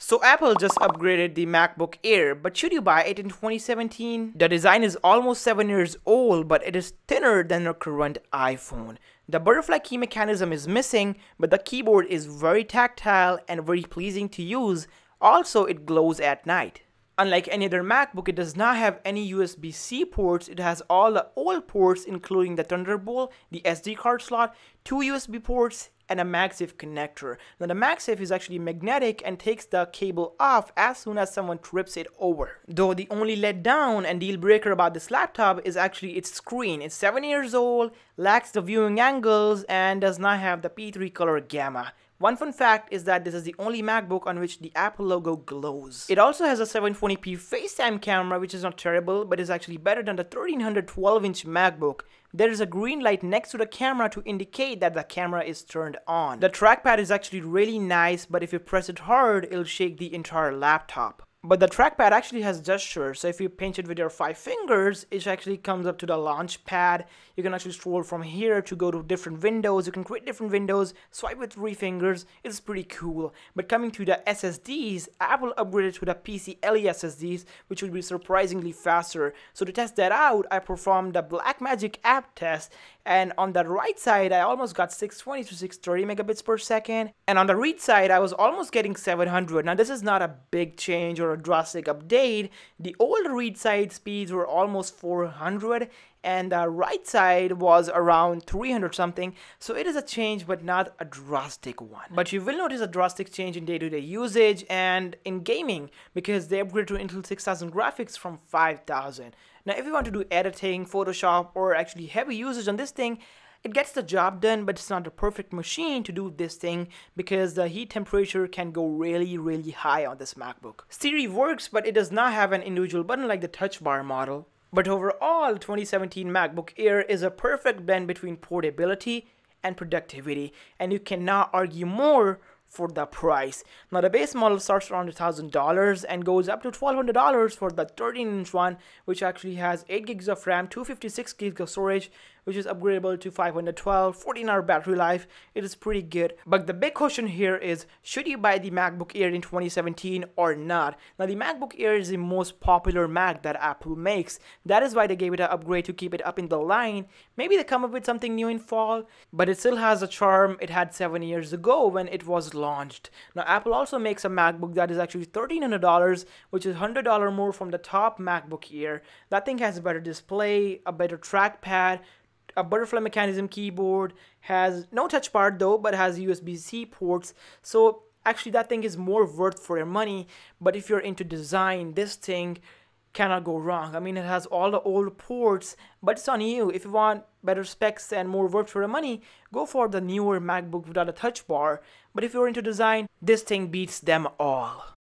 So Apple just upgraded the MacBook Air, but should you buy it in 2017? The design is almost 7 years old, but it is thinner than the current iPhone. The butterfly key mechanism is missing, but the keyboard is very tactile and very pleasing to use. Also, it glows at night. Unlike any other MacBook, it does not have any USB-C ports. It has all the old ports, including the Thunderbolt, the SD card slot, 2 USB ports, and a MagSafe connector. Now the MagSafe is actually magnetic and takes the cable off as soon as someone trips it over. Though the only letdown and deal breaker about this laptop is actually its screen. It's 7 years old, lacks the viewing angles, and does not have the P3 color gamma. One fun fact is that this is the only MacBook on which the Apple logo glows. It also has a 720p FaceTime camera, which is not terrible, but is actually better than the 1312-inch MacBook. There is a green light next to the camera to indicate that the camera is turned on. The trackpad is actually really nice, but if you press it hard, it'll shake the entire laptop. But the trackpad actually has gestures, so if you pinch it with your 5 fingers, it actually comes up to the launch pad. You can actually scroll from here to go to different windows. You can create different windows, swipe with 3 fingers. It's pretty cool. But coming to the SSDs, Apple upgraded to the PCIe SSDs, which will be surprisingly faster. So to test that out, I performed the Blackmagic app test, and on the write side, I almost got 620 to 630 megabits per second. And on the read side, I was almost getting 700. Now this is not a big change or a drastic update. The old read side speeds were almost 400 and the write side was around 300 something, so it is a change but not a drastic one. But you will notice a drastic change in day-to-day usage and in gaming because they upgraded to Intel 6000 graphics from 5000. Now if you want to do editing, Photoshop, or actually heavy usage on this thing, it gets the job done, but it's not the perfect machine to do this thing because the heat temperature can go really high on this MacBook. Siri works, but it does not have an individual button like the Touch Bar model. But overall, 2017 MacBook Air is a perfect blend between portability and productivity, and you cannot argue more for the price. Now the base model starts around $1,000 and goes up to $1,200 for the 13-inch one, which actually has 8 gigs of RAM, 256 gigs of storage, which is upgradable to 512, 14-hour battery life. It is pretty good. But the big question here is, should you buy the MacBook Air in 2017 or not? Now the MacBook Air is the most popular Mac that Apple makes. That is why they gave it an upgrade to keep it up in the line. Maybe they come up with something new in fall, but it still has a charm it had 7 years ago when it was launched. Now Apple also makes a MacBook that is actually $1,300, which is $100 more from the top MacBook Air. That thing has a better display, a better trackpad, a butterfly mechanism keyboard, has no touch bar though, but has USB-C ports. So actually that thing is more worth for your money. But if you're into design, this thing cannot go wrong. I mean, it has all the old ports, but it's on you. If you want better specs and more worth for your money, go for the newer MacBook without a touch bar. But if you're into design, this thing beats them all.